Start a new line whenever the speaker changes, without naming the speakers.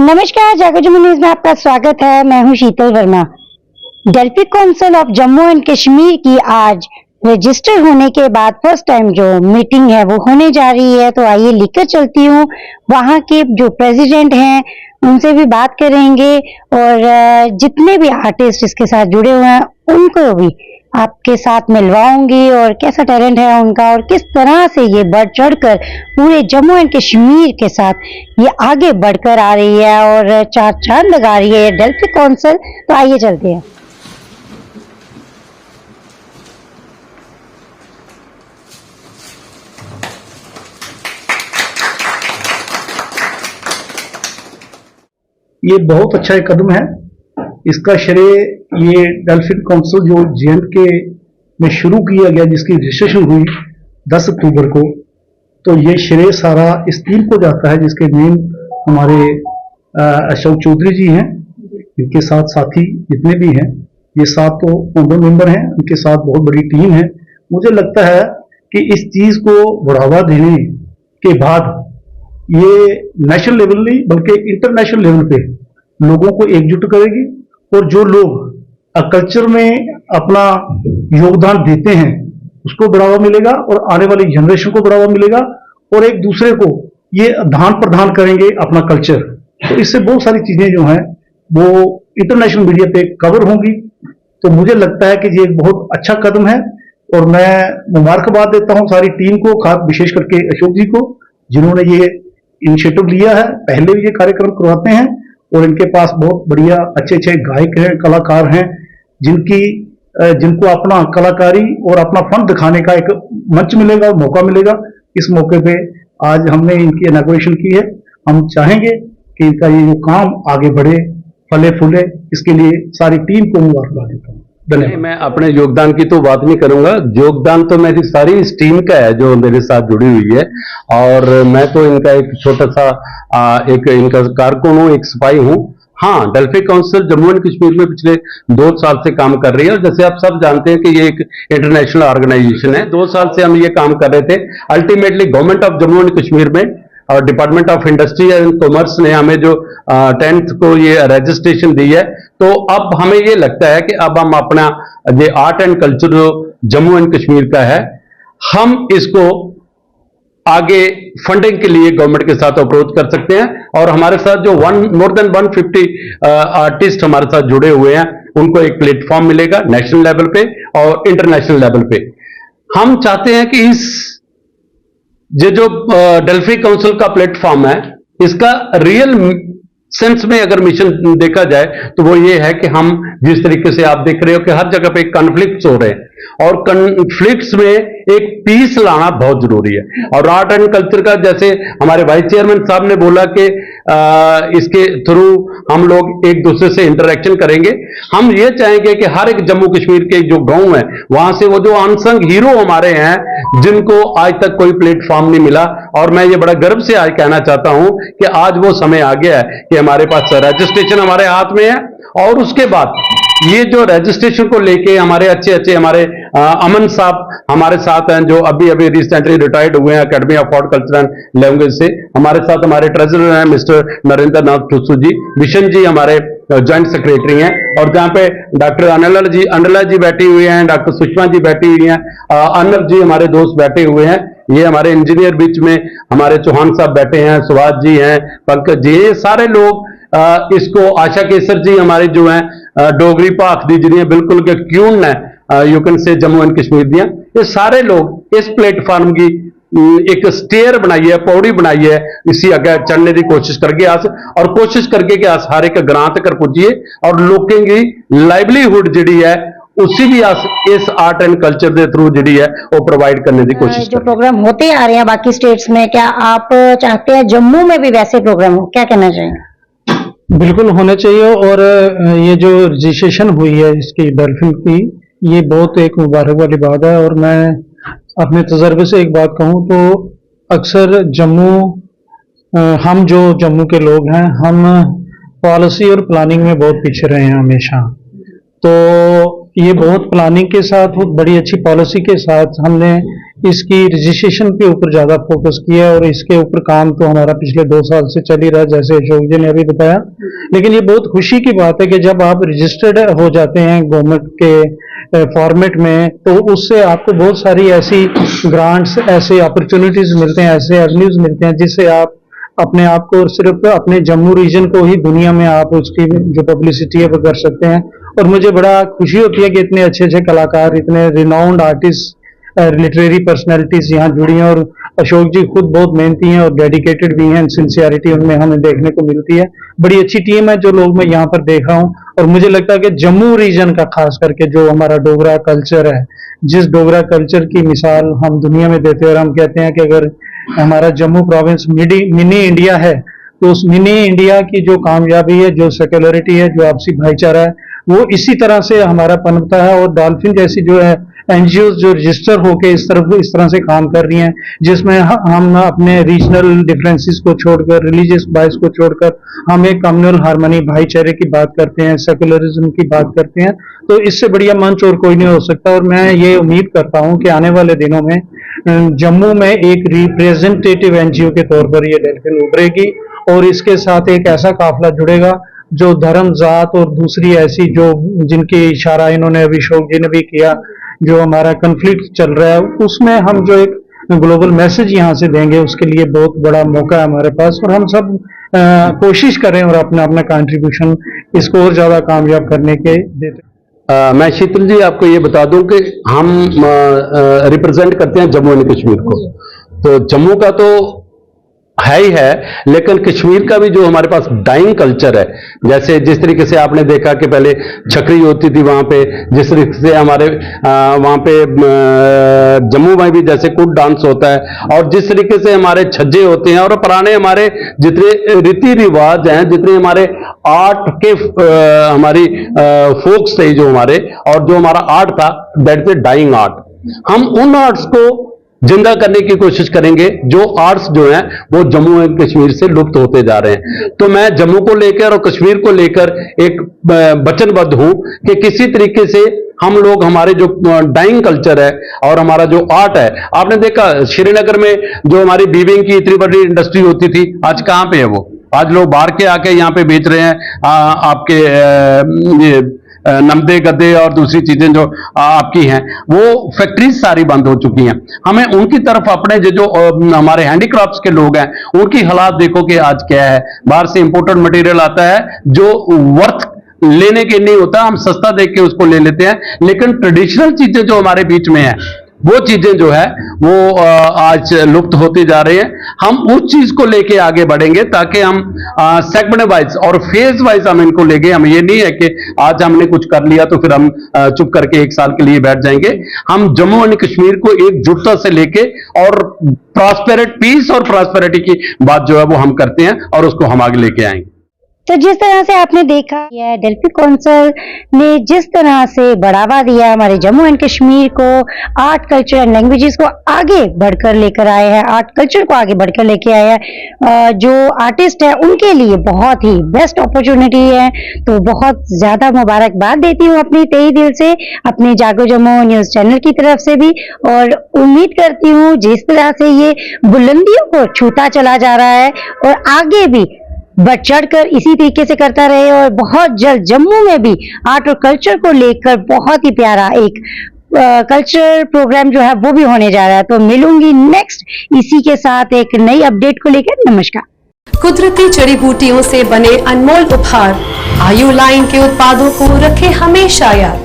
नमस्कार, जागो जम्मू न्यूज में आपका स्वागत है। मैं हूं Sheetal Verma. Delphi council of Jammu and Kashmir की आज रजिस्टर होने के बाद फर्स्ट टाइम जो मीटिंग है वो होने जा रही है। तो आइए लेकर चलती हूँ, वहाँ के जो प्रेसिडेंट हैं उनसे भी बात करेंगे और जितने भी आर्टिस्ट इसके साथ जुड़े हुए हैं उनको भी आपके साथ मिलवाऊंगी और कैसा टैलेंट है उनका और किस तरह से ये बढ़ चढ़कर पूरे जम्मू एंड कश्मीर के साथ ये आगे बढ़कर आ रही है और चार चांद लगा रही है डेल्फी काउंसिल। तो आइए चलते हैं।
ये बहुत अच्छा एक कदम है। इसका श्रेय ये डेल्फिन काउंसिल जो जे&के में शुरू किया गया, जिसकी रजिस्ट्रेशन हुई 10 अक्टूबर को, तो ये श्रेय सारा इस टीम को जाता है जिसके मेन हमारे अशोक चौधरी जी हैं। इनके साथ साथी जितने भी हैं, ये 7 तो फाउंडर मेंबर हैं, उनके साथ बहुत बड़ी टीम है। मुझे लगता है कि इस चीज को बढ़ावा देने के बाद ये नेशनल लेवल नहीं बल्कि इंटरनेशनल लेवल पे लोगों को एकजुट करेगी और जो लोग कल्चर में अपना योगदान देते हैं उसको बढ़ावा मिलेगा और आने वाली जनरेशन को बढ़ावा मिलेगा और एक दूसरे को ये आदान प्रदान करेंगे अपना कल्चर। तो इससे बहुत सारी चीजें जो हैं वो इंटरनेशनल मीडिया पे कवर होंगी। तो मुझे लगता है कि ये एक बहुत अच्छा कदम है और मैं मुबारकबाद देता हूं सारी टीम को, खास विशेष करके अशोक जी को जिन्होंने ये इनिशिएटिव लिया है। पहले भी ये कार्यक्रम करवाते हैं और इनके पास बहुत बढ़िया अच्छे अच्छे गायक हैं, कलाकार हैं, जिनको अपना कलाकारी और अपना फन दिखाने का एक मंच मिलेगा, मौका मिलेगा। इस मौके पे आज हमने इनकी इनॉग्रेशन की है। हम चाहेंगे कि इनका ये जो काम आगे बढ़े, फले फूले, इसके लिए सारी टीम को मुबारकबाद देता हूँ।
नहीं, मैं अपने योगदान की तो बात नहीं करूंगा। योगदान तो मेरी सारी इस टीम का है जो मेरे साथ जुड़ी हुई है और मैं तो इनका एक छोटा सा एक इनका कारकुन हूँ, एक सिपाही हूँ। हाँ, Delphi council Jammu and Kashmir में पिछले 2 साल से काम कर रही है और जैसे आप सब जानते हैं कि ये एक इंटरनेशनल ऑर्गेनाइजेशन है। 2 साल से हम ये काम कर रहे थे। Ultimately government of Jammu and Kashmir में और department of industry and commerce ने हमें जो 10th को ये रजिस्ट्रेशन दी है, तो अब हमें ये लगता है कि अब हम अपना ये आर्ट एंड कल्चर जो जम्मू एंड कश्मीर का है, हम इसको आगे फंडिंग के लिए गवर्नमेंट के साथ अप्रोच कर सकते हैं और हमारे साथ जो मोर देन 150 आर्टिस्ट हमारे साथ जुड़े हुए हैं उनको एक प्लेटफॉर्म मिलेगा नेशनल लेवल पे और इंटरनेशनल लेवल पे। हम चाहते हैं कि ये जो डेल्फी काउंसिल का प्लेटफॉर्म है, इसका रियल सेंस में अगर मिशन देखा जाए तो वो ये है कि हम जिस तरीके से आप देख रहे हो कि हर जगह पे कॉन्फ्लिक्ट्स हो रहे हैं और कॉन्फ्लिक्ट्स में एक पीस लाना बहुत जरूरी है। और आर्ट एंड कल्चर का, जैसे हमारे वाइस चेयरमैन साहब ने बोला कि इसके थ्रू हम लोग एक दूसरे से इंटरेक्शन करेंगे। हम ये चाहेंगे कि हर एक जम्मू कश्मीर के जो गांव है वहां से वो जो अनसंग हीरो हमारे हैं जिनको आज तक कोई प्लेटफॉर्म नहीं मिला, और मैं ये बड़ा गर्व से आज कहना चाहता हूं कि आज वो समय आ गया है कि हमारे पास रजिस्ट्रेशन हमारे हाथ में है। और उसके बाद ये जो रजिस्ट्रेशन को लेके हमारे अच्छे हमारे अमन साहब हमारे साथ हैं जो अभी रिसेंटली रिटायर्ड हुए हैं academy of art culture and language से। हमारे साथ हमारे ट्रेजरर हैं मिस्टर नरेंद्र नाथ टुसू जी, विशन जी हमारे ज्वाइंट सेक्रेटरी हैं, और जहां पे डॉक्टर अंडला जी बैठी हुई हैं, डॉक्टर सुषमा जी बैठी हुई हैं, अनर जी हमारे दोस्त बैठे हुए हैं, ये हमारे इंजीनियर बीच में हमारे चौहान साहब बैठे हैं, सुभाष जी हैं, पंकज जी, ये सारे लोग इसको आशा केसर जी हमारे जो हैं डोगरी भाख दी जिन्हें बिल्कुल के क्यून है you can say Jammu and Kashmir दियां, ये सारे लोग इस प्लेटफॉर्म की एक स्टेयर बनाई है, पौड़ी बनाई है, इसी अगर चढ़ने की कोशिश करके आस और कोशिश करके कि आस हर एक ग्रां तक पुजिए और लोगों की लाइवलीहुड जी है उसी भी इस आर्ट एंड कल्चर के थ्रू जी है वो प्रोवाइड करने की कोशिश।
जो प्रोग्राम होते आ रहे हैं बाकी स्टेट्स में, क्या आप चाहते हैं जम्मू में भी वैसे प्रोग्राम हो? क्या कहना चाहेंगे?
बिल्कुल होना चाहिए। और ये जो रजिस्ट्रेशन हुई है इसकी डेल्फिन की, ये बहुत एक मुबारक वाली बात है। और मैं अपने तजर्बे से एक बात कहूँ तो अक्सर हम जो जम्मू के लोग हैं, हम पॉलिसी और प्लानिंग में बहुत पीछे रहे हैं हमेशा। तो ये बहुत प्लानिंग के साथ, बहुत बड़ी अच्छी पॉलिसी के साथ हमने इसकी रजिस्ट्रेशन के ऊपर ज़्यादा फोकस किया और इसके ऊपर काम तो हमारा पिछले 2 साल से चल ही रहा है, जैसे अशोक जी ने अभी बताया। लेकिन ये बहुत खुशी की बात है कि जब आप रजिस्टर्ड हो जाते हैं गवर्नमेंट के फॉर्मेट में, तो उससे आपको बहुत सारी ऐसी ग्रांट्स, ऐसे अपॉर्चुनिटीज मिलते हैं, ऐसे एवेन्यूज मिलते हैं जिससे आप अपने आप को सिर्फ अपने जम्मू रीजन को ही दुनिया में आप उसकी जो पब्लिसिटी है वो कर सकते हैं। और मुझे बड़ा खुशी होती है कि इतने अच्छे अच्छे कलाकार, इतने रिनाउंड आर्टिस्ट, लिटरेरी पर्सनैलिटीज यहाँ जुड़ी हैं। और अशोक जी खुद बहुत मेहनती हैं और डेडिकेटेड भी हैं, सिंसियरिटी उनमें हमें देखने को मिलती है। बड़ी अच्छी टीम है जो लोग मैं यहाँ पर देख रहा हूँ। और मुझे लगता है कि जम्मू रीजन का खास करके जो हमारा डोगरा कल्चर है, जिस डोगरा कल्चर की मिसाल हम दुनिया में देते हैं, और हम कहते हैं कि अगर हमारा जम्मू प्रोविंस मिनी इंडिया है, तो उस मिनी इंडिया की जो कामयाबी है, जो सेक्युलरिटी है, जो आपसी भाईचारा है, वो इसी तरह से हमारा पनपता है। और डॉल्फिन जैसी जो है एनजीओ जो रजिस्टर होके इस तरह से काम कर रही हैं, जिसमें हम अपने रीजनल डिफरेंसेस को छोड़कर, रिलीजियस बाइस को छोड़कर हम एक कम्युनल हार्मनी, भाईचारे की बात करते हैं, सेक्युलरिज्म की बात करते हैं, तो इससे बढ़िया मंच और कोई नहीं हो सकता। और मैं ये उम्मीद करता हूं कि आने वाले दिनों में जम्मू में एक रिप्रेजेंटेटिव एनजीओ के तौर पर ये डॉल्फिन उभरेगी और इसके साथ एक ऐसा काफिला जुड़ेगा जो धर्म, जात और दूसरी ऐसी जो जिनकी इशारा इन्होंने अभी अशोक जी ने भी किया, जो हमारा कन्फ्लिक्ट चल रहा है, उसमें हम जो एक ग्लोबल मैसेज यहाँ से देंगे, उसके लिए बहुत बड़ा मौका है हमारे पास। और हम सब कोशिश करें और अपना अपना कंट्रीब्यूशन इसको और ज्यादा कामयाब करने के देते।
मैं शीतल जी आपको ये बता दूं कि हम रिप्रेजेंट करते हैं जम्मू एंड कश्मीर को। तो जम्मू का तो है ही है, लेकिन कश्मीर का भी जो हमारे पास डाइंग कल्चर है, जैसे जिस तरीके से आपने देखा कि पहले छकरी होती थी वहां पे, जिस तरीके से हमारे वहां पे जम्मू में भी जैसे कुट डांस होता है, और जिस तरीके से हमारे छज्जे होते हैं, और पुराने हमारे जितने रीति रिवाज हैं, जितने हमारे आर्ट के हमारी फोक्स थे जो हमारे, और जो हमारा आर्ट था, दैट इज डाइंग आर्ट। हम उन आर्ट्स को जिंदा करने की कोशिश करेंगे जो आर्ट्स जो हैं वो जम्मू एंड कश्मीर से लुप्त होते जा रहे हैं। तो मैं जम्मू को लेकर और कश्मीर को लेकर एक वचनबद्ध हूं कि किसी तरीके से हम लोग हमारे जो डाइंग कल्चर है और हमारा जो आर्ट है, आपने देखा श्रीनगर में जो हमारी वीविंग की इतनी बड़ी इंडस्ट्री होती थी, आज कहां पे है वो? आज लोग बाहर के आके यहाँ पे बेच रहे हैं आपके ये नमदे गद्दे और दूसरी चीजें जो आपकी हैं, वो फैक्ट्रीज सारी बंद हो चुकी हैं। हमें उनकी तरफ अपने जो हमारे हैंडीक्राफ्ट्स के लोग हैं उनकी हालात देखो कि आज क्या है। बाहर से इंपोर्टेड मटेरियल आता है जो वर्थ लेने के नहीं होता, हम सस्ता देख के उसको ले लेते हैं, लेकिन ट्रेडिशनल चीजें जो हमारे बीच में है वो चीजें जो है वो आज लुप्त होती जा रही हैं। हम उस चीज को लेके आगे बढ़ेंगे ताकि हम सेगमेंट वाइज और फेज वाइज हम इनको लेंगे। हम ये नहीं है कि आज हमने कुछ कर लिया तो फिर हम चुप करके 1 साल के लिए बैठ जाएंगे। हम जम्मू एंड कश्मीर को एकजुटता से लेके और पीस और प्रॉस्पेरिटी की बात जो है वो हम करते हैं और उसको हम आगे लेके आएंगे।
तो जिस तरह से आपने देखा है, डेल्फी कौंसिल ने जिस तरह से बढ़ावा दिया हमारे जम्मू एंड कश्मीर को, आर्ट कल्चर एंड लैंग्वेजेस को आगे बढ़कर लेकर आए हैं, आर्ट कल्चर को आगे बढ़कर लेके आया है, जो आर्टिस्ट है उनके लिए बहुत ही बेस्ट अपॉर्चुनिटी है। तो बहुत ज्यादा मुबारकबाद देती हूँ अपनी तहे दिल से, अपने जागो जम्मू न्यूज चैनल की तरफ से भी, और उम्मीद करती हूँ जिस तरह से ये बुलंदियों को छूता चला जा रहा है और आगे भी बढ़ चढ़कर इसी तरीके से करता रहे, और बहुत जल्द जम्मू में भी आर्ट और कल्चर को लेकर बहुत ही प्यारा एक कल्चर प्रोग्राम जो है वो भी होने जा रहा है। तो मिलूंगी नेक्स्ट इसी के साथ एक नई अपडेट को लेकर। नमस्कार।
कुदरती जड़ी बूटियों से बने अनमोल उपहार आयु लाइन के उत्पादों को रखे हमेशा याद।